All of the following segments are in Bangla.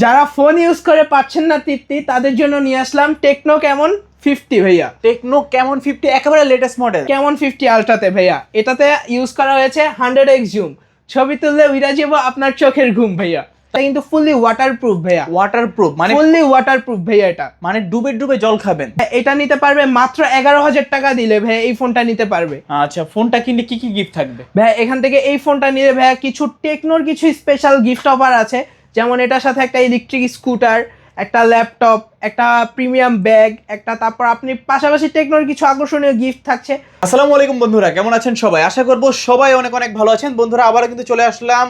যারা ফোন ইউজ করে পাচ্ছেন না তৃপ্তি, তাদের জন্য নিয়ে আসলাম টেকনো ক্যামন 50 ভাইয়া। টেকনো ক্যামন 50 একেবারে লেটেস্ট মডেল। ক্যামন 50 আলট্রাতে ভাইয়া, এটাতে ইউজ করা হয়েছে 100x জুম। ছবি তুললে উড়ে যাবো আপনার চোখের ঘুম ভাইয়া। এটা কিন্তু ফুললি ওয়াটারপ্রুফ ভাইয়া। ওয়াটারপ্রুফ মানে ফুললি ওয়াটারপ্রুফ ভাইয়া। এটা মানে ডুবে ডুবে জল খাবেন। এটা নিতে পারবে মাত্র 11,000 টাকা দিলে ভাইয়া এই ফোনটা নিতে পারবে। আচ্ছা, ফোনটা কিনলে কি কি গিফট থাকবে ভাইয়া? এখান থেকে এই ফোনটা নিলে ভাইয়া কিছু টেকনোর কিছু স্পেশাল গিফট অফার আছে, যেমন এটার সাথে একটা ইলেকট্রিক স্কুটার, একটা ল্যাপটপ, একটা প্রিমিয়াম ব্যাগ, একটা তারপর আপনি পাশাপাশি টেকনোর কিছু আকর্ষণীয় গিফট থাকছে। আসসালামু আলাইকুম বন্ধুরা, কেমন আছেন সবাই? আশা করব সবাই অনেক অনেক ভালো আছেন। বন্ধুরা আবারও কিন্তু চলে আসলাম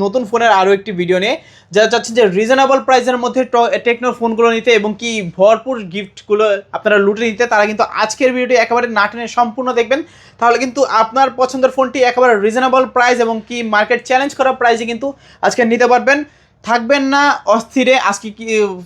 নতুন ফোনের আরও একটি ভিডিও নিয়ে। যারা চাচ্ছেন যে রিজনেবল প্রাইসের মধ্যে টেকনোর ফোনগুলো নিতে এবং কি ভরপুর গিফটগুলো আপনারা লুটে নিতে, তারা কিন্তু আজকের ভিডিওটি একেবারে না টেনে সম্পূর্ণ দেখবেন। তাহলে কিন্তু আপনার পছন্দের ফোনটি একেবারে রিজনেবল প্রাইস এবং কি মার্কেট চ্যালেঞ্জ করা প্রাইসে কিন্তু আজকে নিতে পারবেন। থাকবেন না অস্থিরে, আজকে কি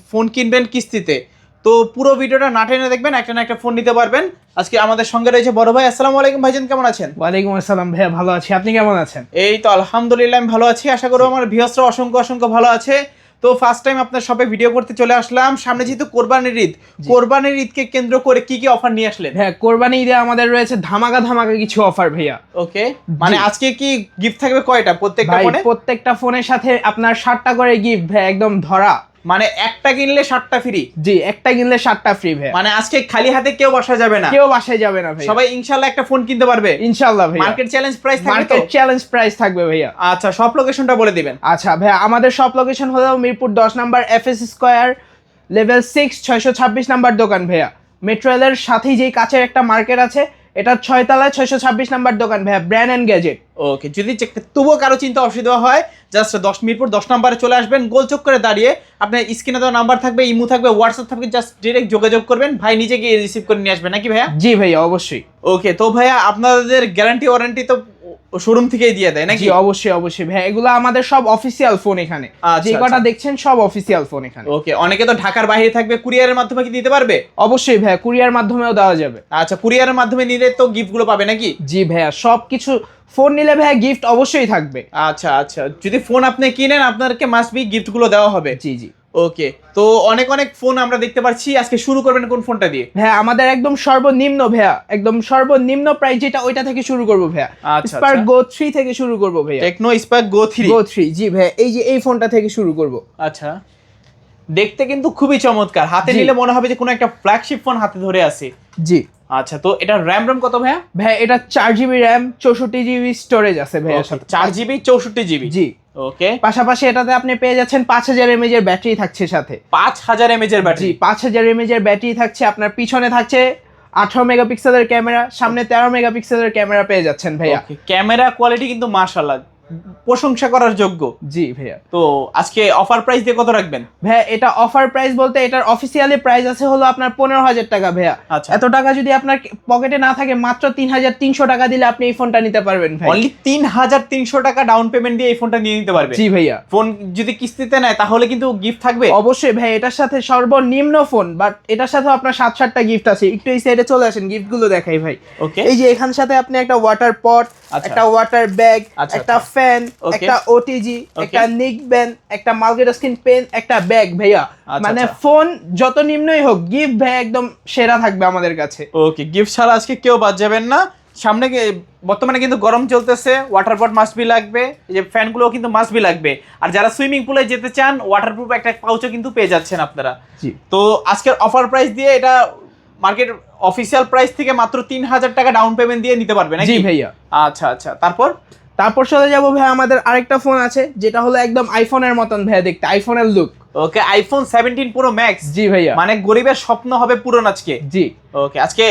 ফোন কিনবেন কিস্তিতে। তো পুরো ভিডিওটা না টেনে দেখবেন, একটা না একটা ফোন নিতে পারবেন। আজকে আমাদের সঙ্গে রয়েছে বড় ভাই। আসসালামু আলাইকুম ভাইজান, কেমন আছেন? ওয়ালাইকুম আসসালাম ভাইয়া, ভালো আছি, আপনি কেমন আছেন? এই তো আলহামদুলিল্লাহ আমি ভালো আছি। আশা করব আমার ভিউয়ার্সরা অসংখ্য অসংখ্য ভালো আছে। তো ফার্স্ট টাইম আপনার শপে ভিডিও করতে চলে আসলাম। সামনে যেহেতু কোরবানির ঈদ, কোরবানির ঈদকে কেন্দ্র করে কি কি অফার নিয়ে আসলেন? হ্যাঁ, কোরবানি ঈদে আমাদের রয়েছে ধামাকা ধামাকা কিছু অফার ভাইয়া। ওকে, মানে আজকে কি গিফট থাকবে কয়টা প্রত্যেকটা ফোনে? প্রত্যেকটা ফোনের সাথে আপনার 60টা করে গিফট ভাই, একদম ধরা। মানে একটা কিনলে 7টা ফ্রি? জি, একটা কিনলে 7টা ফ্রি ভাই। মানে আজকে খালি হাতে কেউ বাসা যাবে না, কেউ বাসায় যাবে না ভাই, সবাই ইনশাআল্লাহ একটা ফোন কিনতে পারবে ইনশাআল্লাহ ভাই। মার্কেট চ্যালেঞ্জ প্রাইস থাকবে তো? মার্কেট চ্যালেঞ্জ প্রাইস থাকবে ভাইয়া। আচ্ছা, সব লোকেশনটা বলে দিবেন। আচ্ছা ভাইয়া, আমাদের সব লোকেশন হলো Mirpur 10 number FS square level 6 626 number দোকান ভাইয়া। মেট্রো রেলের সাথেই যেই কাছের একটা মার্কেট আছে, এটা 6 তলায় 626 নাম্বার দোকান ভাইয়া, ব্র্যান্ড এন্ড গ্যাজেট। ওকে, যদি তবুও কারো চিন্তা অসুবিধা হয়, জাস্ট মিরপুর 10 নম্বরে চলে আসবেন। গোল চোখ করে দাঁড়িয়ে আপনার স্ক্রিনে দেওয়া নাম্বার থাকবে, ইমো থাকবে, হোয়াটসঅ্যাপ থাকবে, জাস্ট ডিরেক্ট যোগাযোগ করবেন। ভাই নিজে গিয়ে রিসিভ করে নিয়ে আসবেন নাকি ভাইয়া? জি ভাইয়া, অবশ্যই। ওকে, তো ভাইয়া আপনাদের গ্যারান্টি ওয়ারেন্টি তো শোরুম থেকেই দিয়ে দেয় নাকি? জি অবশ্যই অবশ্যই ভাইয়া, এগুলো আমাদের সব অফিসিয়াল ফোন এখানে। যে কটা দেখছেন সব অফিসিয়াল ফোন এখানে। ওকে, অনেকে তো ঢাকার বাইরে থাকবে, কুরিয়ারের মাধ্যমে কি দিতে পারবে? অবশ্যই ভাইয়া, কুরিয়ার মাধ্যমেও দেওয়া যাবে। আচ্ছা, কুরিয়ারের মাধ্যমে নিলে তো গিফটগুলো পাবে নাকি? জি ভাইয়া, সব কিছু ফোন নিলে ভাইয়া গিফট অবশ্যই থাকবে। আচ্ছা আচ্ছা, যদি ফোন আপনি কিনেন আপনাদেরকে মাস্ট বি গিফটগুলো দেওয়া হবে। জি জি। ওকে, তো অনেক অনেক ফোন আমরা দেখতে পাচ্ছি। আজকে শুরু করবেন কোন ফোনটা দিয়ে? ভাইয়া আমাদের একদম সর্বনিম্ন ভাইয়া, একদম সর্বনিম্ন প্রাইস যেটা ওইটা থেকে শুরু করব ভাইয়া। আচ্ছা, স্পার্ক গো 3 থেকে শুরু করব ভাইয়া। টেকনো স্পার্ক গো 3। গো 3 জি ভাইয়া, এই যে এই ফোনটা থেকে শুরু করব। আচ্ছা, দেখতে কিন্তু খুবই চমৎকার, হাতে নিলে মনে হবে যে কোনো একটা ফ্ল্যাগশিপ ফোন হাতে ধরে আছে। জি। আচ্ছা, তো এটা র্যাম কত ভাইয়া? ভাইয়া এটা 4GB র্যাম 64GB স্টোরেজ আছে ভাইয়া সাথে। 4GB 64GB। জি। ওকে, পাশাপাশি এটাতে আপনি পেয়ে যাচ্ছেন 5000 mAh এর ব্যাটারি থাকছে সাথে। 5000 mAh এর ব্যাটারি? জি, 5000 mAh এর ব্যাটারি থাকছে। আপনার পিছনে থাকছে 18 মেগাপিক্সেলের ক্যামেরা, সামনে 13 মেগাপিক্সেলের ক্যামেরা পেয়ে যাচ্ছেন ভাইয়া। ক্যামেরা কোয়ালিটি কিন্তু মাশাআল্লাহ প্রশংসা করার যোগ্য। জি ভাইয়া। তো আজকে অফার প্রাইস দিয়ে কত রাখবেন ভাইয়া? এটা অফার প্রাইস বলতে এটার অফিসিয়ালি প্রাইস আছে হলো আপনার 15,000 টাকা ভাইয়া। আচ্ছা, এত টাকা যদি আপনার পকেটে না থাকে, মাত্র 3300 টাকা দিলে আপনি এই ফোনটা নিতে পারবেন ভাই। অনলি 3300 টাকা ডাউন পেমেন্ট দিয়ে এই ফোনটা নিয়ে নিতে পারবে? জি ভাইয়া। ফোন যদি কিস্তিতে নেয় তাহলে কিন্তু গিফট থাকবে? অবশ্যই ভাই, এটার সাথে সর্বনিম্ন ফোন, বাট এটার সাথে আপনার 7-8টা গিফট আছে। একটু এই সাইডে চলে আসেন, গিফটগুলো দেখাই ভাই। ওকে, এই যে এখান সাথে আপনি একটা ওয়াটার পট, একটা ওয়াটার ব্যাগ, একটা ফ্যান, একটা ওটিজি, একটা নিক ব্যান্ড, একটা মাল্টিটাস্কিং পেন, একটা ব্যাগ ভাইয়া। মানে ফোন যত নিম্নই হোক, গিফট ভাই একদম সেরা থাকবে আমাদের কাছে। ওকে, গিফট ছাড়া আজকে কেউ বাদ যাবেন না। সামনে বর্তমানে কিন্তু গরম চলতেছে, ওয়াটার পট মাস্ট বি লাগবে, এই যে ফ্যানগুলো কিন্তু মাস্ট বি লাগবে। আর যারা সুইমিং পুলে যেতে চান, ওয়াটারপ্রুফ একটা পাউচও কিন্তু পেয়ে যাচ্ছেন আপনারা। জি। তো আজকের অফার প্রাইস দিয়ে এটা মার্কেট অফিসিয়াল প্রাইস থেকে মাত্র 3000 টাকা ডাউন পেমেন্ট দিয়ে নিতে পারবে নাকি? জি ভাইয়া। আচ্ছা আচ্ছা, তারপর চলে যাবো ভাই, আমাদের আরেকটা ফোন আছে যেটা হলো একদম আইফোনের মতন ভাইয়া দেখতে, আইফোনের লুক। ওকে, আইফোন 17 প্রো ম্যাক্স। জি ভাইয়া। মানে গরিবের স্বপ্ন হবে পূরণ আজকে। জি। ওকে, আজকে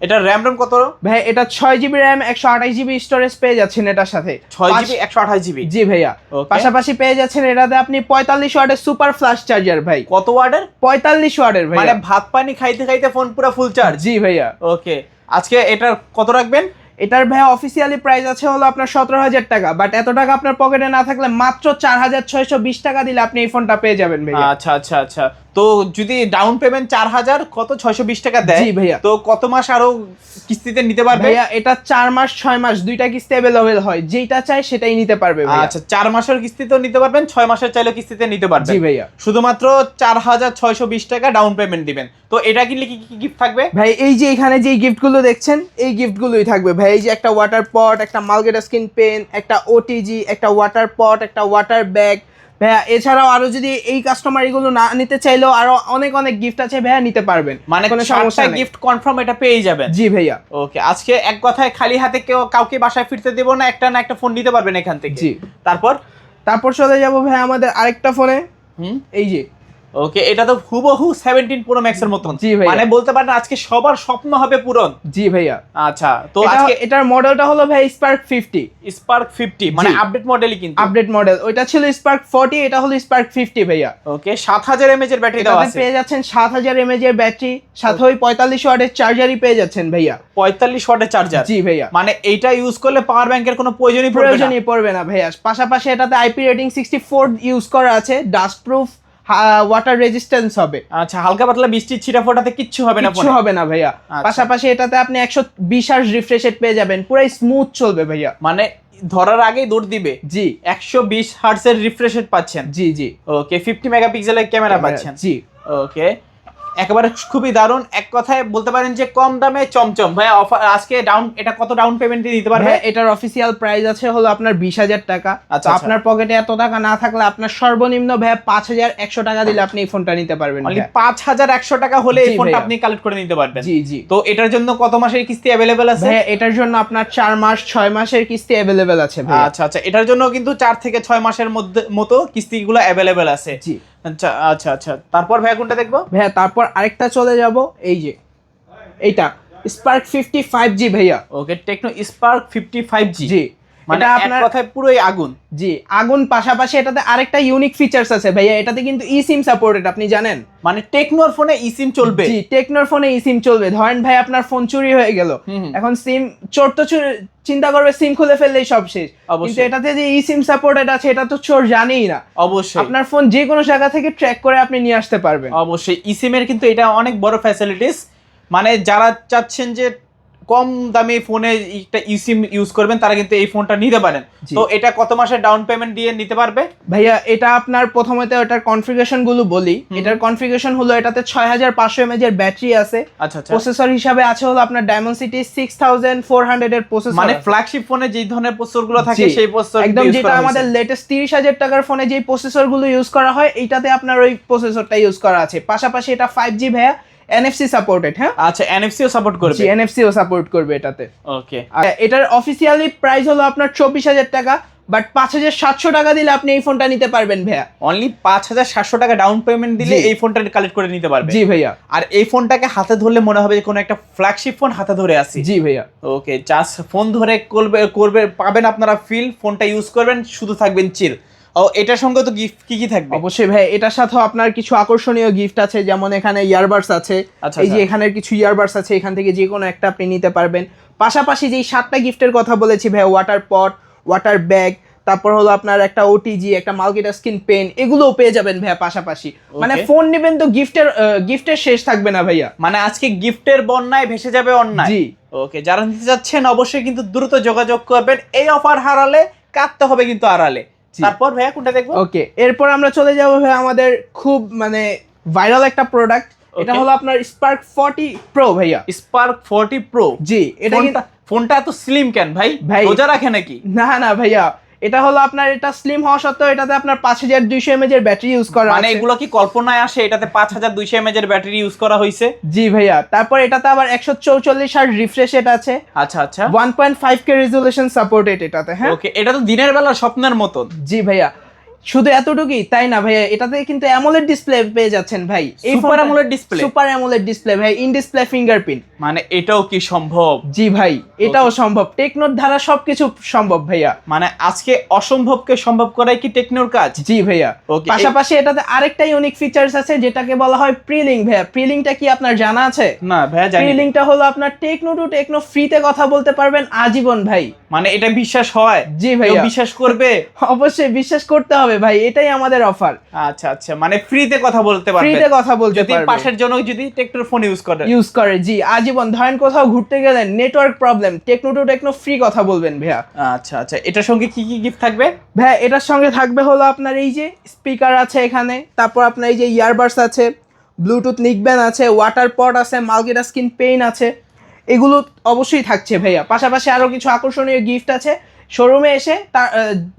এটা র্যাম কত ভাই? এটা 6GB র্যাম 128GB স্টোরেজ পেয়ে যাচ্ছেন এটার সাথে। 6GB 128GB? জি ভাইয়া। পাশাপাশি পেয়ে যাচ্ছেন এটাতে আপনি 45 ওয়াটের সুপার ফ্লাশ চার্জার ভাই। কত ওয়াটের? 45 ওয়াটের ভাই। মানে ভাত পানি খাইতে খাইতে ফোন পুরো ফুল চার্জ? জি ভাইয়া। ওকে, আজকে এটার কত রাখবেন? এটার ভাই অফিসিয়ালি প্রাইস আছে হলো আপনার 17,000 টাকা, বাট এত টাকা আপনার পকেটে না থাকলে মাত্র 4620 টাকা দিলে আপনি এই ফোনটা পেয়ে যাবেন ভাই। আচ্ছা আচ্ছা আচ্ছা, তো যদি ডাউন পেমেন্ট 4000 কত 620 টাকা দেয়, জি ভাইয়া, তো কত মাস আরো কিস্তিতে নিতে পারবে? ভাইয়া এটা 4 মাস 6 মাস দুইটা কিস্তি अवेलेबल হয়, যেটা চাই সেটাই নিতে পারবে ভাইয়া। আচ্ছা 4 মাসের কিস্তিতেও নিতে পারবেন, 6 মাসের চাইলে কিস্তিতে নিতে পারবেন। জি ভাইয়া, শুধুমাত্র 4620 টাকা ডাউন পেমেন্ট দিবেন। তো এটা কিনলে কি কি গিফট থাকবে ভাই? এই যে এখানে যে গিফটগুলো দেখছেন এই গিফটগুলোই থাকবে ভাই। এই যে একটা ওয়াটার পট, একটা মালগেটা স্কিন পেন, একটা ওটিজি, একটা ওয়াটার পট, একটা ওয়াটার ব্যাগ ভাইয়া। এছাড়াও আরো যদি এই কাস্টমার এগুলো না নিতে চাইলেও আরো অনেক অনেক গিফট আছে ভাইয়া, নিতে পারবেন, মানে কোনো সমস্যা নেই। গিফট কনফার্ম এটা পেয়ে যাবেন। জি ভাইয়া। ওকে, আজকে এক কথায় খালি হাতে কাউকে বাসায় ফিরতে দেব না, একটা ফোন নিতে পারবেন এখান থেকে। জি, তারপর চলে যাব ভাই আমাদের আরেকটা ফোনে। এই যে ওকে, এটা তো হুবহু 17 প্রো ম্যাক্স এর মতন। জি ভাইয়া, মানে বলতে পারেন আজকে সবার স্বপ্ন হবে পূরণ। জি ভাইয়া। আচ্ছা, তো আজকে এটার মডেলটা হলো ভাই স্পার্ক 50 মানে আপডেট মডেলই, কিন্তু আপডেট মডেল। ওইটা ছিল স্পার্ক 40, এটা হলো স্পার্ক 50 ভাইয়া। ওকে, 7000 mAh এর ব্যাটারি দেওয়া আছে। পেয়ে যাচ্ছেন 7000 mAh এর ব্যাটারি, সাথে ওই 45 ওয়াটের চার্জারই পেয়ে যাচ্ছেন ভাইয়া। 45 ওয়াটের চার্জার। জি ভাইয়া, মানে এইটা ইউজ করলে পাওয়ার ব্যাংকের কোনো প্রয়োজনই পড়বে না ভাইয়া। পাশাপাশি এটাতে আইপি রেটিং 64 ইউজ করা আছে, ডাস্ট প্রুফ, ওয়াটার রেজিস্ট্যান্স হবে। আচ্ছা, হালকা পাতলা বৃষ্টির ছিটা ফোটাতে কিচ্ছু হবে না, কিচ্ছু হবে না ভাইয়া। পাশাপাশি এটাতে আপনি 120 হার্জ রিফ্রেশ রেট পেয়ে যাবেন, পুরো স্মুথ চলবে ভাইয়া। মানে ধরার আগেই দৌড় দিবে। জি, 120 হার্টজের রিফ্রেশ রেট পাচ্ছেন। জি জি। ওকে, 50 মেগাপিক্সেলের ক্যামেরা পাচ্ছেন। জি, ওকে, একেবারে খুবই দারুণ। এক কথায় বলতে পারেন যে কম দামে চমচম। ভাই অফার আজকে এটা কত ডাউন পেমেন্ট দিয়ে দিতে পারবে? এটার অফিসিয়াল প্রাইস আছে হলো আপনার 20000 টাকা। আচ্ছা, আপনার পকেটে এত টাকা না থাকলে আপনার সর্বনিম্ন ভাই 5100 টাকা দিলে আপনি এই ফোনটা নিতে পারবেন। 5100 টাকা হলে এই ফোনটা আপনি কালেক্ট করে নিতে পারবেন। জি জি। তো এটার জন্য কত মাসের কিস্তি अवेलेबल আছে? ভাই এটার জন্য আপনার 4 মাস 6 মাসের কিস্তি अवेलेबल আছে ভাই। আচ্ছা আচ্ছা, এটার জন্য কিন্তু 4 থেকে 6 মাসের মতো কিস্তিগুলো अवेलेबल আছে। জি। আচ্ছা আচ্ছা আচ্ছা, তারপর ভাই কোনটা দেখবো? ভাই তারপর আরেকটা চলে যাব, এই যে এইটা স্পার্ক 55G ভাইয়া। ওকে, টেকনো স্পার্ক 55G। জি, মানে আপনার কথায় পুরোই আগুন। জি আগুন। পাশাপাশি এটাতে আরেকটা ইউনিক ফিচারস আছে ভাইয়া, এটাতে কিন্তু ইসিম সাপোর্টেড, আপনি জানেন? মানে টেকনোর ফোনে ইসিম চলবে? জি, টেকনোর ফোনে ইসিম চলবে। ধরেন ভাই আপনার ফোন চুরি হয়ে গেল, এখন সিম চোর তো চিন্তা করবে সিম খুলে ফেললেই সব শেষ, কিন্তু এটাতে যে ইসিম সাপোর্টেড আছে এটা তো চোর জানেই না। অবশ্যই আপনার ফোন যে কোনো জায়গা থেকে ট্র্যাক করে আপনি নিয়ে আসতে পারবেন। অবশ্যই ইসিম এর কিন্তু এটা অনেক বড় ফ্যাসিলিটিস। মানে যারা চাচ্ছেন যে কম দামি ফোনে একটা ইসিম ইউজ করবেন তারা কিন্তু এই ফোনটা নিতে পারেন। তো এটা কত মাসের ডাউন পেমেন্ট দিয়ে নিতে পারবে? ভাইয়া এটা আপনার প্রথমত এটার কনফিগারেশন গুলো বলি। এটার কনফিগারেশন হলো এটাতে 6500 mAh এর ব্যাটারি আছে। আচ্ছা আচ্ছা। প্রসেসর হিসাবে আছে হলো আপনার ডায়মন্ডসিটি 6400 এর প্রসেসর। মানে ফ্ল্যাগশিপ ফোনে যে ধরনের প্রসেসরগুলো থাকে সেই প্রসেসর একদম, যেটা আমাদের লেটেস্ট 30000 টাকার ফোনে যে প্রসেসরগুলো ইউজ করা হয় এইটাতে আপনার ওই প্রসেসরটা ইউজ করা আছে। পাশাপাশি এটা 5G ভাইয়া, NFC সাপোর্টেড। হ্যাঁ আচ্ছা, NFC ও সাপোর্ট করবে? জি, NFC ও সাপোর্ট করবে এটাতে। ওকে, আর এটার অফিশিয়ালি প্রাইস হলো আপনার 24000 টাকা, বাট 5700 টাকা দিলে আপনি এই ফোনটা নিতে পারবেন ভাইয়া। অনলি 5700 টাকা ডাউন পেমেন্ট দিলে এই ফোনটা কালেক্ট করে নিতে পারবে? জি ভাইয়া। আর এই ফোনটাকে হাতে ধরলে মনে হবে যে কোনো একটা ফ্ল্যাগশিপ ফোন হাতে ধরে আছি। জি ভাইয়া। ওকে, জাস্ট ফোন ধরে করবে পাবেন আপনারা ফিল, ফোনটা ইউজ করবেন শুধু থাকবেন চিল। ও এটার সঙ্গে তো গিফট কি থাকবে? অবশ্যই ভাই, এটার সাথে আপনার কিছু আকর্ষণীয় গিফট আছে, যেমন এখানে ইয়ারবাডস আছে। এই যে এখানের কিছু ইয়ারবাডস আছে, এখান থেকে যে কোনো একটা আপনি নিতে পারবেন। পাশাপাশি যেই 7টা গিফটের কথা বলেছি ভাই, ওয়াটার পট, ওয়াটার ব্যাগ, তারপর হলো আপনার একটা ওটিজি, একটা মাল্টিটাস্ক স্কিন পেন, এগুলোও পেয়ে যাবেন ভাইয়া পাশাপাশি। মানে ফোন নেবেন তো গিফটের শেষ থাকবে না ভাইয়া। মানে আজকে গিফটের বন্যায় ভেসে যাবে অন্যায়। জি। ওকে, যারা নিতে যাচ্ছেন অবশ্যই কিন্তু দ্রুত যোগাযোগ করবেন। এই অফার হারালে কাটতে হবে কিন্তু আড়ালে। তারপর ভাইয়া কোনটা দেখবো? ওকে, এরপর আমরা চলে যাব ভাই আমাদের খুব মানে ভাইরাল একটা প্রোডাক্ট। এটা হলো আপনার স্পার্ক 40 প্রো ভাইয়া। Spark 40 Pro? জি। এটা ফোনটা এত স্লিম কেন ভাই? রোজা রাখে নাকি? না না ভাইয়া, এটা হলো আপনার, এটা স্লিম হওয়া সত্ত্বেও এটাতে আপনার 5200 mAh এর ব্যাটারি ইউজ করা আছে। মানে এগুলো কি কল্পনায় আসে এটাতে 5200 mAh এর ব্যাটারি ইউজ করা হয়েছে? জি ভাইয়া। তারপর এটাতে আবার 144 হার্জ রিফ্রেশ রেট আছে। আচ্ছা আচ্ছা। 1.5K রেজোলিউশন সাপোর্টেড এটাতে। হ্যাঁ ওকে, এটা তো দিনের বেলা স্বপ্নের মতন। জি ভাইয়া, শুধু এতটুকুই তাই না ভাইয়া, এটাতে কিন্তু অ্যামোলেড ডিসপ্লে পেয়ে যাচ্ছেন ভাই। Super AMOLED display? Super AMOLED display ভাই, ইন ডিসপ্লে ফিঙ্গারপ্রিন্ট। মানে এটাও কি সম্ভব? জি ভাই, এটাও সম্ভব। টেকনোর দ্বারা সবকিছু সম্ভব ভাইয়া। মানে আজকে অসম্ভবকে সম্ভব করাই কি টেকনোর কাজ? জি ভাইয়া। পাশাপাশি এটাতে আরেকটা ইউনিক ফিচারস আছে যেটাকে বলা হয় প্রিলিং ভাইয়া। প্রিলিংটা কি আপনার জানা আছে? না ভাইয়া, জানি না। প্রিলিংটা হলো আপনার টেকনো টু টেকনো ফ্রিতে কথা বলতে পারবেন আজীবন ভাই। মানে এটা বিশ্বাস হয়? জি ভাইয়া। বিশ্বাস করবে? অবশ্যই বিশ্বাস করতে হবে হবে ভাই, এটাই আমাদের অফার। আচ্ছা আচ্ছা, মানে ফ্রিতে কথা বলতে পারবে, ফ্রিতে কথা বলতে পারবে যদি পাশের জন্য যদি টেকনোর ফোন ইউজ করে জি আজীবন। ধরেন কোথাও ঘুরতে গেলেন, network problem, Tecno to Tecno free কথা বলবেন ভাইয়া। আচ্ছা আচ্ছা, এটার সঙ্গে কি কি গিফট থাকবে ভাইয়া? এটার সঙ্গে থাকবে হলো আপনার এই যে স্পিকার আছে এখানে, তারপর আপনার এই যে ইয়ারবাডস আছে, ব্লুটুথ নিকব্যান্ড আছে, ওয়াটার পট আছে, মাল্টিটাস্কিং পেন আছে, এগুলো অবশ্যই থাকছে ভাইয়া। পাশাপাশি আরো কিছু আকর্ষণীয় গিফট আছে। শোরুমে এসে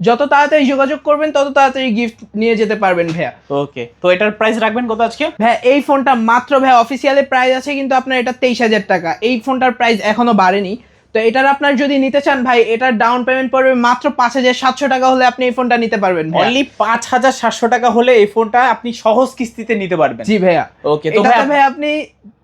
যত তাড়াতাড়ি যোগাযোগ করবেন তত তাড়াতাড়ি গিফট নিয়ে যেতে পারবেন ভাইয়া। ওকে, তো এটার প্রাইস রাখবেন কত আজকে? ভাইয়া এই ফোনটা মাত্র ভাইয়া অফিসিয়ালি প্রাইস আছে কিন্তু আপনার এটা 23,000 টাকা। এই ফোনটার প্রাইস এখনো বাড়েনি। তো এটার আপনার যদি নিতে চান ভাই, এটার ডাউন পেমেন্ট পড়বে মাত্র 5,700 টাকা হলে আপনি এই ফোনটা নিতে পারবেন। অনলি 5,700 টাকা হলে এই ফোনটা আপনি সহজ কিস্তিতে নিতে পারবেন। জি ভাইয়া। ওকে, তো ভাই আপনি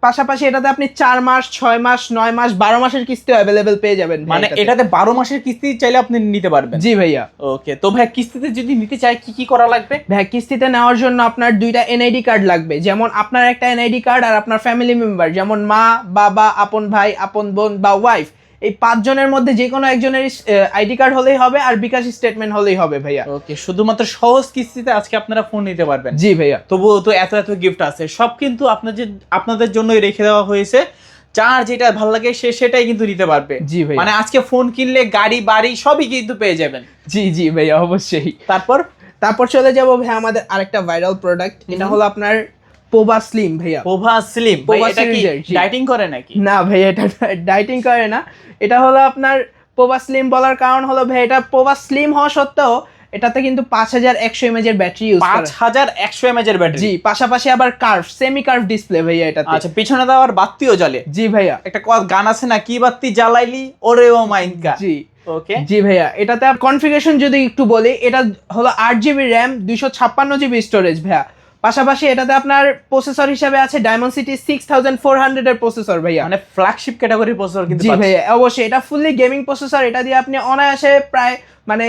পাশাপাশি এটাতে আপনি 4 মাস, 6 মাস, 9 মাস, 12 মাসের কিস্তি অ্যাভেলেবেল পেয়ে যাবেন। মানে এটাতে 12 মাসের কিস্তি চাইলে আপনি নিতে পারবেন। জি ভাইয়া। ওকে, তো ভাই কিস্তিতে যদি নিতে চাই কি কি করা লাগবে? ভাই কিস্তিতে নেওয়ার জন্য আপনার 2টা এনআইডি কার্ড লাগবে। যেমন আপনার একটা এনআইডি কার্ড আর আপনার ফ্যামিলি মেম্বার, যেমন মা, বাবা, আপন ভাই, আপন বোন বা ওয়াইফ, এই 5 জনের মধ্যে যে কোনো একজনের আইডি কার্ড হলেই হবে, আর বিকাশ স্টেটমেন্ট হলেই হবে ভাইয়া। ওকে, শুধুমাত্র সহজ কিস্তিতে আজকে আপনারা ফোন নিতে পারবেন। জি ভাইয়া। তবুও তো এত এত গিফট আছে, সব কিন্তু আপনাদের জন্যই রেখে দেওয়া হয়েছে। যার যেটা ভালো লাগে সেটাই কিন্তু নিতে পারবে। জি ভাই, মানে আজকে ফোন কিনলে গাড়ি বাড়ি সবই কিন্তু পেয়ে যাবেন। জি জি ভাইয়া, অবশ্যই। তারপর চলে যাব ভাই আমাদের আরেকটা ভাইরাল প্রোডাক্ট। এটা হলো আপনার পোভা স্লিম ভাইয়া। পোভা স্লিম ভাই, এটা কি ডাইটিং করে নাকি? না ভাই, এটা ডাইটিং করে না। এটা হলো আপনার পোভা স্লিম বলার কারণ হলো ভাই, এটা পোভা স্লিম হওয়া সত্ত্বেও এটাতে কিন্তু 5100 mAh এর ব্যাটারি ইউজ করে। 5100 mAh এর ব্যাটারি? জি, পাশাপাশি আবার কার্ভ, সেমি কার্ভ ডিসপ্লে ভাইয়া এটাতে। আচ্ছা, পিছনে তো আবার বাতিও জ্বলে? জি ভাইয়া। একটা গান আছে না, কি বাতি জ্বালাইলি ওরে ও মাইনকা? জি ওকে, জি ভাইয়া। এটাতে কনফিগারেশন যদি একটু বলি, এটা হলো 8GB RAM, 256GB স্টোরেজ ভাইয়া। পাশাপাশি এটাতে আপনার প্রসেসর হিসেবে আছে ডায়মন্ডসিটি 6400 এর প্রসেসর ভাইয়া, মানে ফ্ল্যাগশিপ ক্যাটাগরির প্রসেসর কিন্তু। জি ভাইয়া, অবশ্যই এটা ফুললি গেমিং প্রসেসর। এটা দিয়ে আপনি অনায়াসে প্রায় মানে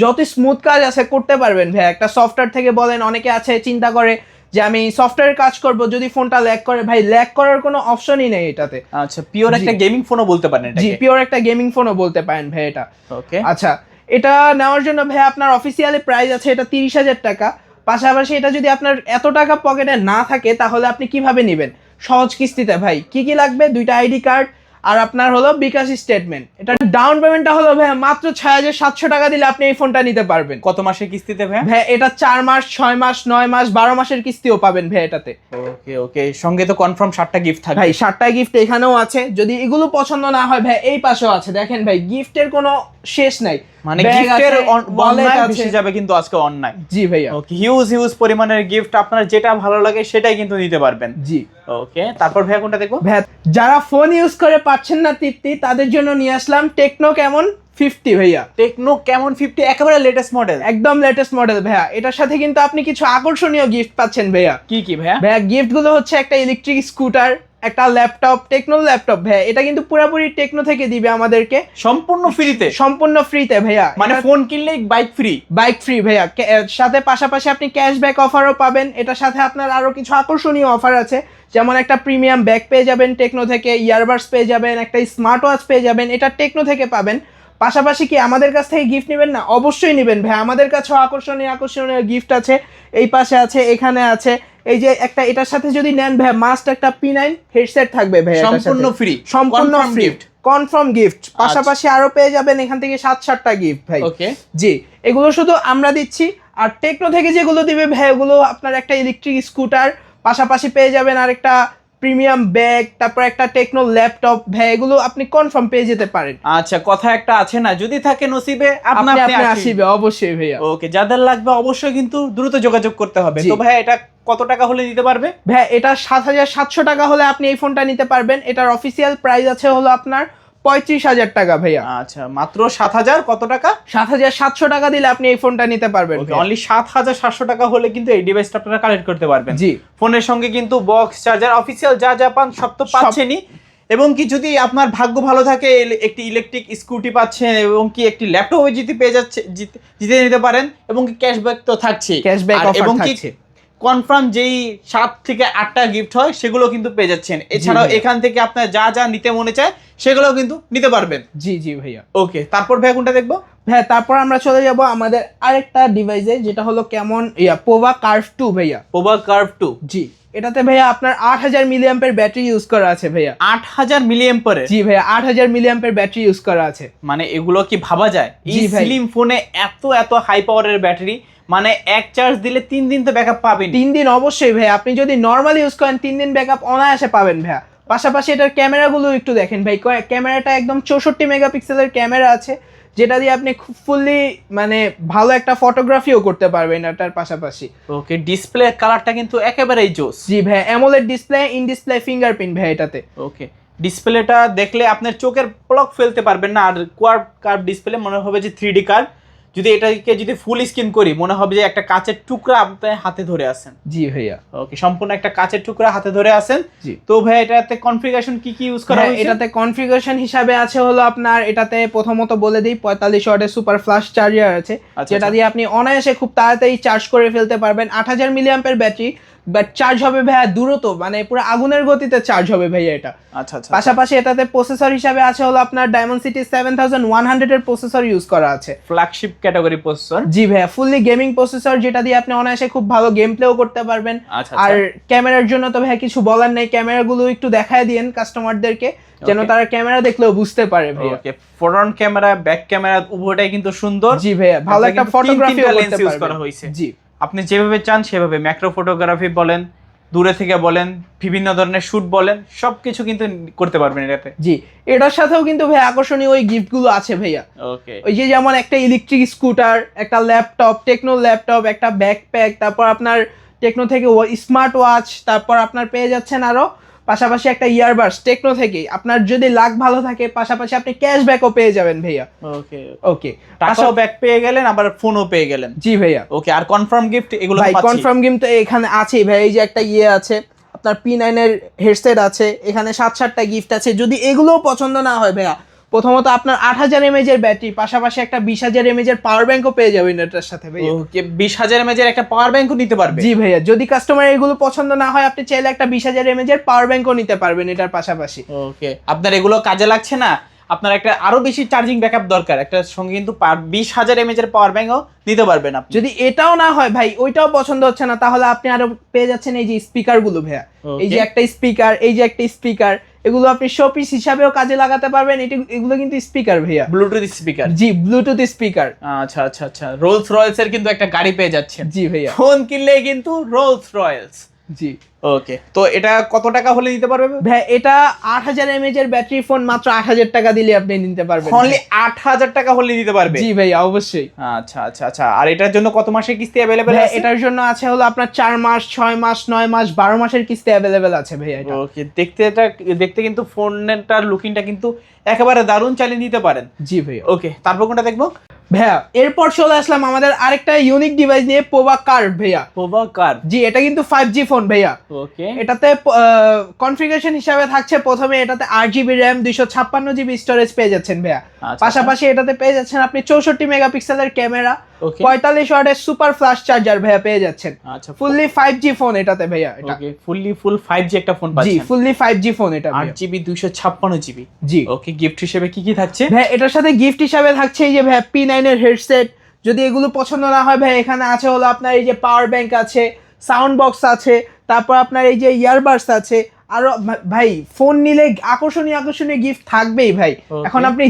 যত স্মুথ কাজ আছে করতে পারবেন ভাইয়া। একটা সফটওয়্যার থেকে বলেন, অনেকে আছে চিন্তা করে যে আমি সফটওয়্যার কাজ করব, যদি ফোনটা ল্যাগ করে, ভাই ল্যাগ করার কোনো অপশনই নেই এটাতে। আচ্ছা, পিওর একটা গেমিং ফোনও বলতে পারেন এটাকে? জি, পিওর একটা গেমিং ফোনও বলতে পারেন ভাই এটা। ওকে, আচ্ছা, এটা নেওয়ার জন্য ভাই আপনার অফিসিয়ালি প্রাইস আছে এটা 30,000 টাকা। পাশাপাশি এটা যদি আপনার এত টাকা পকেটে না থাকে তাহলে আপনি কিভাবে নেবেন? সহজ কিস্তিতে ভাই। কি কি লাগবে? 2টা আইডি কার্ড আর আপনার হলো বিকাশ স্টেটমেন্ট। এটা ডাউন পেমেন্টটা হলো ভাই মাত্র 6,700 টাকা দিলে আপনি এই ফোনটা নিতে পারবেন। কত মাসের কিস্তিতে ভাই? ভাই এটা 4 মাস, 6 মাস, 9 মাস, 12 মাসের কিস্তিও পাবেন ভাই এটাতে। ওকে ওকে, সঙ্গে তো কনফার্ম 7টা গিফট থাকবে ভাই। 7টা গিফট এখানেও আছে। যদি এগুলো পছন্দ না হয় ভাই, এই পাশেও আছে, দেখেন ভাই, গিফটের কোনো শেষ নাই। মানে গিফটের ওয়ালেট বেশি যাবে কিন্তু আজকে অনলাইন। জি ভাইয়া। ওকে, হিউজ পরিমাণের গিফট, আপনার যেটা ভালো লাগে সেটাই কিন্তু নিতে পারবেন। জি। ওকে, তারপর ভাইয়া কোনটা দেখবো? ভাই যারা ফোন ইউজ করে পাচ্ছেন না তৃপ্তি, তাদের জন্য নিয়ে আসলাম টেকনো ক্যামন 50 ভাইয়া। টেকনো ক্যামন 50 একেবারে লেটেস্ট মডেল? একদম লেটেস্ট মডেল ভাইয়া। এটার সাথে কিন্তু আপনি কিছু আকর্ষণীয় গিফট পাচ্ছেন ভাইয়া। কি কি ভাইয়া? ভাইয়া গিফট গুলো হচ্ছে একটা ইলেকট্রিক স্কুটার, একটা ল্যাপটপ, টেকনো ল্যাপটপ ভাইয়া। এটা কিন্তু পুরোপুরি টেকনো থেকে দিবে আমাদেরকে, সম্পূর্ণ ফ্রিতে? সম্পূর্ণ ফ্রিতে ভাইয়া। মানে ফোন কিনলে বাইক ফ্রি ভাইয়া। সাথে পাশাপাশি আপনি ক্যাশব্যাক অফারও পাবেন। এটার সাথে আপনার আরো কিছু আকর্ষণীয় অফার আছে, যেমন একটা প্রিমিয়াম ব্যাগ পেয়ে যাবেন টেকনো থেকে, ইয়ারবাডস পেয়ে যাবেন, একটা স্মার্ট ওয়াচ পেয়ে যাবেন, এটা টেকনো থেকে পাবেন। পাশাপাশি কি আমাদের কাছ থেকে গিফট নেবেন না? অবশ্যই নেবেন ভাই। আমাদের কাছেও আকর্ষণীয় গিফট আছে। এই পাশে আছে, এখানে আছে। এই যে একটা, এটার সাথে যদি নেন ভাই, মাস্ট একটা P9 হেডসেট থাকবে ভাই, সম্পূর্ণ ফ্রি। Confirm gift. পাশাপাশি আরো পেয়ে যাবেন এখান থেকে 7-8টা গিফট ভাই। ওকে, জি, এগুলো শুধু আমরা দিচ্ছি। আর টেকনো থেকে যেগুলো দিবে ভাই, ওগুলো আপনার একটা ইলেকট্রিক স্কুটার, পাশাপাশি পেয়ে যাবেন আরেকটা প্রিমিয়াম ব্যাগ, তারপর একটা টেকনো ল্যাপটপ ভাই। এগুলো আপনি কনফার্ম পেয়ে যেতে পারেন। আচ্ছা, কথা একটা আছে না, যদি থাকে নসিবে আপনি আসিবে। অবশ্যই ভাইয়া। ওকে, যাদের লাগবে অবশ্যই কিন্তু দ্রুত যোগাযোগ করতে হবে। তো ভাই এটা কত টাকা হলে নিতে পারবে? ভাই এটা 7,700 টাকা হলে আপনি এই ফোনটা নিতে পারবেন। এটার অফিসিয়াল প্রাইস আছে হলো আপনার 35,000 টাকা ভাইয়া। আচ্ছা, মাত্র 7,000 কত টাকা? 7,700 টাকা দিলে আপনি এই ফোনটা নিতে পারবেন। অনলি 7,700 টাকা হলে কিন্তু এই ডিভাইসটা আপনারা কালেক্ট করতে পারবেন। জি, ফোনের সঙ্গে কিন্তু বক্স, চার্জার, অফিসিয়াল যা পান সব তো পাচ্ছেনই। এবং কি যদি আপনার ভাগ্য ভালো থাকে, একটি ইলেকট্রিক স্কুটি পাচ্ছেন, এবং কি একটি ল্যাপটপও জিতে নিতে পারেন, এবং কি ক্যাশব্যাক তো থাকছে, ক্যাশব্যাক অফার এবং কি থাকছে। কনফার্ম যেই 7 থেকে 8টা গিফট হয় সেগুলো কিন্তু পেয়ে যাচ্ছেন। এছাড়াও এখান থেকে আপনার যা যা নিতে মনে চায় সেগুলোও কিন্তু নিতে পারবেন। জি জি ভাইয়া। ওকে, তারপর ভাই কোনটা দেখবো? ভাইয়া তারপর আমরা চলে যাব আমাদের আরেকটা ডিভাইসে, যেটা হলো কেমন পোভা কার্ভ 2 ভাইয়া। পোভা কার্ভ 2, জি এটাতে ভাইয়া আপনার 8000 মিলিঅ্যাম্পের ব্যাটারি ইউজ করা আছে ভাইয়া। 8000 মিলিঅ্যাম্পারে? জি ভাইয়া 8000 মিলিঅ্যাম্পের ব্যাটারি ইউজ করা আছে। মানে এগুলো কি ভাবা যায়? এই স্লিম ফোনে এত এত হাই পাওয়ারের ব্যাটারি, মানে এক চার্জ দিলে 3 দিন তো ব্যাকআপ পাবেন। 3 দিন অবশ্যই ভাই, আপনি যদি নরমালি ইউজ করেন 3 দিন ব্যাকআপ অনায়াসে পাবেন ভাইয়া। পাশাপাশি এটার ক্যামেরাগুলো একটু দেখেন ভাই, ক্যামেরাটা একদম 64 মেগাপিক্সেলের ক্যামেরা আছে, যেটা দিয়ে আপনি ফুললি মানে ভালো একটা ফটোগ্রাফিও করতে পারবেন এটার পাশাপাশি। ওকে, ডিসপ্লে কালারটা কিন্তু একেবারেই জোস। জি ভাই, AMOLED display, in display fingerprint ভাই এটাতে। ওকে, ডিসপ্লেটা দেখলে আপনার চোখের পলক ফেলতে পারবেন না। আর কার্ভ ডিসপ্লে মনে হবে যে 3D কার্ভ। যদি এটাকে যদি ফুল স্ক্রিন করি মনে হবে যে একটা কাচের টুকরা আপনি হাতে ধরে আছেন। জি ভাইয়া। ওকে, সম্পূর্ণ একটা কাচের টুকরা হাতে ধরে আছেন। জি। তো ভাই এটাতে কনফিগারেশন কি কি ইউজ করা হয়েছে? এটাতে কনফিগারেশন হিসাবে আছে হলো আপনার, এটাতে প্রথমত বলে দিই 45 ওয়াটের সুপার ফ্লাশ চার্জার আছে, যেটা দিয়ে আপনি অনায়াসে খুব তাড়াতাড়ি চার্জ করে ফেলতে পারবেন। 8000 মিলিঅ্যাম্পের ব্যাটারি, বাট চার্জ হবে ভাইয়া দ্রুত, মানে পুরো আগুনের গতিতে চার্জ হবে ভাইয়া এটা। আচ্ছা আচ্ছা। পাশাপাশি এটাতে প্রসেসর হিসাবে আছে হলো আপনার ডায়মন্ডসিটি 7100 এর প্রসেসর ইউজ করা আছে, ফ্ল্যাগশিপ ক্যাটাগরি প্রসেসর। জি ভাইয়া, ফুললি গেমিং প্রসেসর, যেটা দিয়ে আপনি অনায়াসে খুব ভালো গেম প্লেও করতে পারবেন। আর ক্যামেরার জন্য তো ভাইয়া কিছু বলার নেই, ক্যামেরাগুলো একটু দেখায় দিয়েন কাস্টমারদেরকে যেন তারা ক্যামেরা দেখলেও বুঝতে পারে ভাইয়া। ওকে, ফ্রন্ট ক্যামেরা ব্যাক ক্যামেরা উভয়টাই কিন্তু সুন্দর। জি ভাইয়া, ভালো একটা ফটোগ্রাফি করতে ইউজ করা হয়েছে। জি, আপনি যেভাবে চান সেভাবে ম্যাক্রো ফটোগ্রাফি বলেন, দূরে থেকে বলেন, বিভিন্ন ধরনের শুট বলেন, সবকিছু কিন্তু করতে পারবেন এটাতে। জি, এটার সাথেও কিন্তু ভাই আকর্ষণীয় ওই গিফটগুলো আছে ভাইয়া। ওকে, ওই যে যেমন একটা ইলেকট্রিক স্কুটার, একটা ল্যাপটপ, টেকনো ল্যাপটপ, একটা ব্যাকপ্যাক, তারপর আপনার টেকনো থেকে স্মার্ট ওয়াচ, তারপর আপনার পেয়ে যাচ্ছেন আরো পাশাপাশি একটা ইয়ারবাডস টেকনো থেকে। আপনার যদি লাক ভালো থাকে পাশাপাশি আপনি ক্যাশব্যাকও পেয়ে যাবেন ভাইয়া। ওকে ওকে, টাকাও ব্যাক পেয়ে গেলেন, আবার ফোনও পেয়ে গেলেন। জি ভাইয়া। ওকে, আর কনফার্ম গিফট এগুলো ভাই কনফার্ম গিফট তো এখানে আছেই ভাই। এই যে একটা আছে আপনার P9 এর হেডসেট আছে, এখানে 7-7টা গিফট আছে। যদি এগুলোও পছন্দ না হয় ভাইয়া, প্রথমত আপনার 8000 mAh এর ব্যাটারি, পাশাপাশি একটা 20000 mAh এর পাওয়ার ব্যাংকও পেয়ে যাবেন এটার সাথে ভাইয়া। ওকে, 20000 mAh এর একটা পাওয়ার ব্যাংকও নিতে পারবে। জি ভাইয়া, যদি কাস্টমার এগুলো পছন্দ না হয় আপনি চাইলে একটা 20000 mAh এর পাওয়ার ব্যাংকও নিতে পারবেন এটার পাশাপাশি। ওকে, আপনার এগুলো কাজে লাগছে না, আপনার একটা আরো বেশি চার্জিং ব্যাকআপ দরকার, একটা সঙ্গে কিন্তু 20000 mAh এর পাওয়ার ব্যাংকও নিতে পারবেন আপনি। যদি এটাও না হয় ভাই, ওইটাও পছন্দ হচ্ছে না, তাহলে আপনি আরো পেয়ে যাচ্ছেন এই যে স্পিকার গুলো ভাইয়া। এই যে একটা স্পিকার, এই যে একটা স্পিকার, এগুলো আপনি শোপিস হিসাবেও কাজে লাগাতে পারবেন। এগুলো কিন্তু স্পিকার ভাইয়া, ব্লুটুথ স্পিকার। জি, ব্লুটুথ স্পিকার। আচ্ছা আচ্ছা আচ্ছা, রোলস রয়েলস এর কিন্তু একটা গাড়ি পেয়ে যাচ্ছেন। জি ভাইয়া, ফোন কিনলে কিন্তু রোলস রয়েলস। জি। ওকে, তো এটা কত টাকা হলে নিতে পারবে ভাই? এটা 8000 mAh এর ব্যাটারি ফোন, মাত্র 8000 টাকা দিলে আপনি নিতে পারবেন। অনলি 8000 টাকা হলে নিতে পারবে? জি ভাই, অবশ্যই। আচ্ছা আচ্ছা আচ্ছা, আর এটার জন্য কত মাসের কিস্তি अवेलेबल আছে? এটার জন্য আছে হলো আপনার 4 মাস, 6 মাস, 9 মাস, 12 মাসের কিস্তি अवेलेबल আছে ভাইয়া এটা। ওকে, দেখতে কিন্তু ফোনটার লুকিংটা কিন্তু একেবারে দারুণ, চালিয়ে নিতে পারেন। জি ভাইয়া। ওকে, তারপর কোনটা দেখবো ভাইয়া? এরপর চলে আসলাম আমাদের আরেকটা ইউনিক ডিভাইস নিয়ে, পোভা কার্ভ ভাইয়া। পোভা কার্ভ, জি, এটা কিন্তু 5G ফোন ভাইয়া। ওকে, এটাতে কনফিগারেশন হিসাবে থাকছে প্রথমে এটাতে 8GB RAM, 256GB স্টোরেজ পেয়ে যাচ্ছেন ভাইয়া। পাশাপাশি এটাতে পেয়ে যাচ্ছেন আপনি 64 মেগাপিক্সেলের ক্যামেরা, 45 ওয়াটের সুপার ফ্লাশ চার্জার ভাইয়া পেয়ে যাচ্ছেন। আচ্ছা, ফুললি 5G ফোন এটাতে ভাইয়া। এটা ওকে, ফুল 5G একটা ফোন পাচ্ছেন। জি, ফুললি 5G ফোন এটা। 8GB 256GB। জি। ওকে, গিফট হিসেবে কি কি থাকছে ভাই? এটার সাথে গিফট হিসাবে থাকছে এই যে ভাই P9 এর হেডসেট। যদি এগুলো পছন্দ না হয় ভাই, এখানে আছে হলো আপনার এই যে পাওয়ার ব্যাংক আছে, সাউন্ড বক্স আছে, তারপর আপনার এই যে ইয়ারবাডস আছে। আরো ভাই ফোন নিলে আকর্ষণীয় গিফট থাকবেই ভাই। এখন আপনি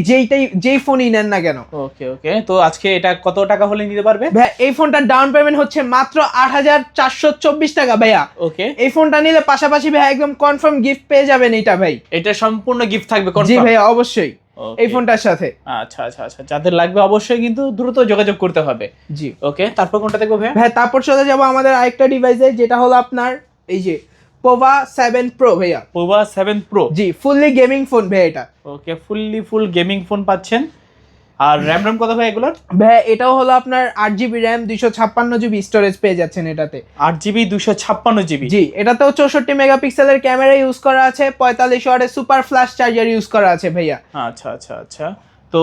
যেই ফোনই নেন না কেন। ওকে ওকে, তো আজকে এটা কত টাকা হলে নিতে পারবে ভাই? এই ফোনটার ডাউন পেমেন্ট হচ্ছে মাত্র 8424 টাকা ভাইয়া। ওকে, এই ফোনটা নিলে পাশাপাশি ভাই একদম কনফার্ম গিফট পেয়ে যাবেন এটা ভাই। এটা সম্পূর্ণ গিফট থাকবে কনফার্ম? জি ভাই, অবশ্যই এই ফোনটার সাথে। আচ্ছা আচ্ছা আচ্ছা, যাদের লাগবে অবশ্যই কিন্তু দ্রুত যোগাযোগ করতে হবে। জি। ওকে, তারপর কোনটা দেখবো ভাই? ভাই তারপর চলে যাব আমাদের আরেকটা ডিভাইসে, যেটা হলো আপনার এই যে পোভা 7 Pro ভাইয়া। পোভা 7 Pro, জি, ফুললি গেমিং ফোন ভাই এটা। ওকে, ফুল গেমিং ফোন পাচ্ছেন। আর RAM কত ভাই এগুলোর? ভাই এটাও হলো আপনার 8GB RAM, 256GB স্টোরেজ পেয়ে যাচ্ছেন এটাতে। 8GB 256GB। জি, এটাতেও 64 মেগাপিক্সেলের ক্যামেরা ইউজ করা আছে, 45 ওয়াটের সুপার ফ্ল্যাশ চার্জার ইউজ করা আছে ভাইয়া। আচ্ছা আচ্ছা আচ্ছা, তো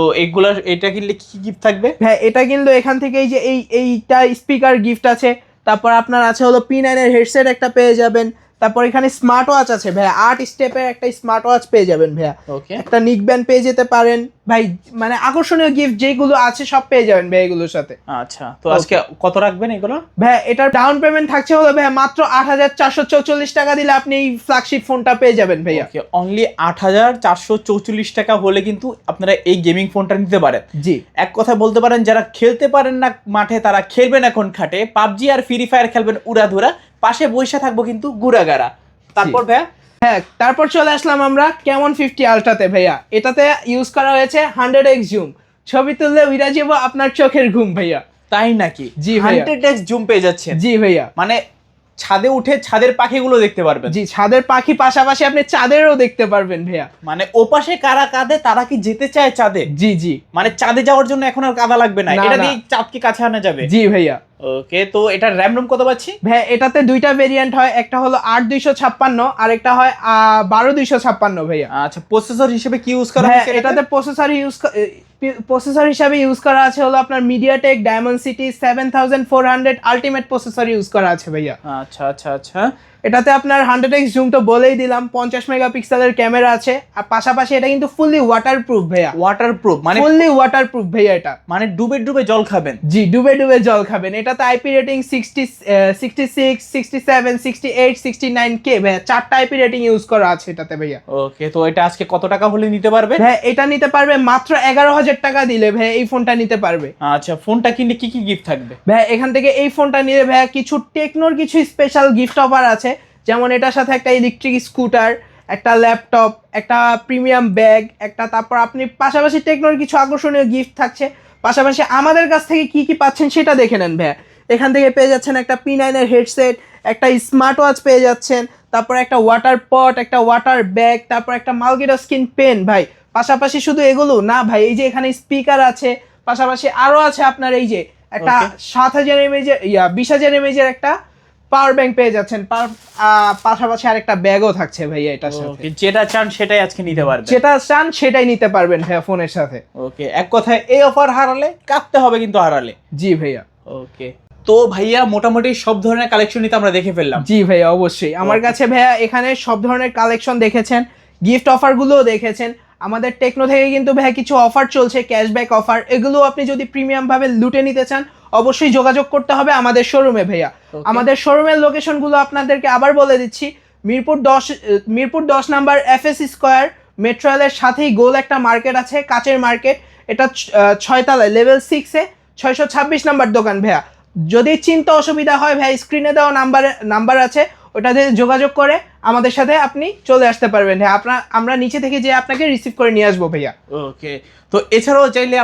এটা কিনলে কি গিফট থাকবে ভাই? এটা কিন্তু এখান থেকে এই যে এইটা স্পিকার গিফট আছে, তারপর আপনার আছে হলো P9 এর হেডসেট একটা পেয়ে যাবেন। তারপর এখানে স্মার্ট ওয়াচ আছে ভাইয়া, 8 স্টেপের একটা স্মার্ট ওয়াচ পেয়ে যাবেন ভাইয়া। ওকে, একটা নিক ব্যান্ড পেয়ে যেতে পারেন ভাই, মানে আকর্ষণীয় গিফট যেগুলো আছে সব পেয়ে যাবেন ভাই এগুলোর সাথে। আচ্ছা, তো আজকে কত রাখবেন এগুলো? ভাই এটার ডাউন পেমেন্ট থাকছে হলো ভাই মাত্র 8,444 টাকা দিলে আপনি এই ফ্ল্যাগশিপ ফোনটা পেয়ে যাবেন ভাইয়া। ওকে, অনলি 8,444 টাকা হলে কিন্তু আপনারা এই গেমিং ফোনটা নিতে পারেন। জি, এক কথা বলতে পারেন যারা খেলতে পারেন না মাঠে, তারা খেলবেন এখন খাটে, পাবজি আর ফ্রি ফায়ার খেলবেন উড়াধুরা, পাশে বসে থাকবো কিন্তু গুড়াগাড়া। তারপর ভাইয়া, হ্যাঁ তারপর চলে আসলাম আমরা Camon 50 আলট্রাতে ভাইয়া। এটাতে ইউজ করা হয়েছে 100x জুম, ছবি তুললে উড়া যাবো আপনার চোখের ঘুম ভাইয়া। তাই নাকি? জি ভাইয়া, 100x জুম পেয়ে যাচ্ছেন? জি ভাইয়া, মানে ছাদে উঠে ছাদের পাখিগুলো দেখতে পারবেন। জি ছাদের পাখি পাশাপাশি আপনি চাঁদেরও দেখতে পারবেন ভাইয়া। মানে ওপাশে কারা কাঁদে, তারা কি যেতে চায় চাঁদে? জি জি, মানে চাঁদে যাওয়ার জন্য এখন আর কাদা লাগবে না, না, এটা না। দিয়ে চাঁদকে কাছে আনা যাবে। জি ভাইয়া। ওকে, তো এটার র্যাম রোম কত পাচ্ছি? ভাই এটাতে দুইটা ভেরিয়েন্ট হয়, একটা হলো 8,256 আর একটা হয় 12,256 ভাইয়া। আচ্ছা, প্রসেসর হিসেবে কি ইউজ করা ভাইয়া হয়েছে এটাতে প্রসেসর হিসাবে ইউজ করা আছে হলো আপনার মিডিয়াটেক ডায়মন্ডসিটি 7400 আলটিমেট প্রসেসর ইউজ করা আছে ভাইয়া। আচ্ছা আচ্ছা আচ্ছা, এটাতে আপনার 100x জুম তো বলেই দিলাম, 50 মেগাপিক্সেলের ক্যামেরা আছে, আর পাশাপাশি এটা কিন্তু ফুললি ওয়াটারপ্রুফ ভাইয়া। ওয়াটারপ্রুফ মানে? ফুললি ওয়াটারপ্রুফ ভাইয়া এটা। মানে ডুবে ডুবে জল খাবেন? জি, ডুবে ডুবে জল খাবেন। এটাতে আইপি রেটিং 66, 67, 68, 69K ভাইয়া, 4টা আইপি রেটিং ইউজ করা আছে এটাতে ভাইয়া। ওকে, তো এটা আজকে কত টাকা হলে নিতে পারবে? ভাই এটা নিতে পারবে মাত্র 11,000 টাকা দিলে ভাই এই ফোনটা নিতে পারবে। আচ্ছা, ফোনটা কিনলে কি কি গিফট থাকবে? ভাই এখান থেকে এই ফোনটা নিলে ভাইয়া কিছু টেকনোর কিছু স্পেশাল গিফট অফার আছে, যেমন এটার সাথে একটা ইলেকট্রিক স্কুটার, একটা ল্যাপটপ, একটা প্রিমিয়াম ব্যাগ, একটা, তারপর আপনি পাশাপাশি টেকনোর কিছু আকর্ষণীয় গিফট থাকছে। পাশাপাশি আমাদের কাছ থেকে কি কি পাচ্ছেন সেটা দেখে নেন ভাইয়া। এখান থেকে পেয়ে যাচ্ছেন একটা P9 এর হেডসেট, একটা স্মার্ট ওয়াচ পেয়ে যাচ্ছেন, তারপর একটা ওয়াটার পট, একটা ওয়াটার ব্যাগ, তারপর একটা মালগেটা স্কিন পেন ভাই। পাশাপাশি শুধু এগুলো না ভাই, এই যে এখানে স্পিকার আছে, পাশাপাশি আরো আছে আপনার এই যে একটা 7,000 mAh 20,000 mAh একটা পাওয়ার ব্যাংক পেয়ে যাচ্ছেন। পাশাপাশি আরেকটা ব্যাগও থাকছে ভাইয়া এটার সাথে। ওকে, যেটা চান সেটাই আজকে নিতে পারবেন? যেটা চান সেটাই নিতে পারবেন ভাইয়া ফোনের সাথে। ওকে, এক কথায় এই অফার হারালে কাঁদতে হবে কিন্তু হারালে। জি ভাইয়া। ওকে, তো ভাইয়া মোটামুটি সব ধরনের কালেকশনই তো আমরা দেখে ফেললাম। জি ভাইয়া, অবশ্যই আমার কাছে ভাইয়া এখানে সব ধরনের কালেকশন দেখেছেন, গিফট অফারগুলোও দেখেছেন। আমাদের টেকনো থেকে কিন্তু ভাইয়া কিছু অফার চলছে, ক্যাশব্যাক অফার, এগুলো আপনি যদি প্রিমিয়াম ভাবে লুটে নিতে চান অবশ্যই যোগাযোগ করতে হবে আমাদের শোরুমে ভাইয়া। আমাদের শোরুমের লোকেশনগুলো আপনাদেরকে আবার বলে দিচ্ছি। Mirpur 10 number FS square metro রেলের সাথেই গোল একটা মার্কেট আছে, কাচের মার্কেট। এটা 6 তলায় লেভেল 6-এ 626 নাম্বার দোকান ভাইয়া। যদি চিন্তা অসুবিধা হয় ভাই, স্ক্রিনে দেওয়া নাম্বার আছে, ওটাতে যোগাযোগ করে আমাদের সাথে আপনি চলে আসতে পারবেন ভাইয়া। আমরা নিচে থেকে যে আপনাকে রিসিভ করে নিয়ে আসবো ভাইয়া। ওকে, তো এছাড়াও চাইলে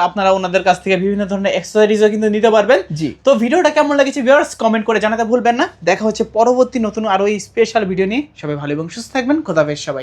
আপনারা ওনাদের কাছ থেকে বিভিন্ন ধরনের অ্যাক্সেসরিজও কিন্তু নিতে পারবেন। জি, তো ভিডিওটা কেমন লেগেছে ভিউয়ার্স কমেন্ট করে জানাতে ভুলবেন না। দেখা হচ্ছে পরবর্তী নতুন আরো স্পেশাল ভিডিও নিয়ে। সবাই ভালো এবং সুস্থ থাকবেন। খোদা হাফেজ সবাই।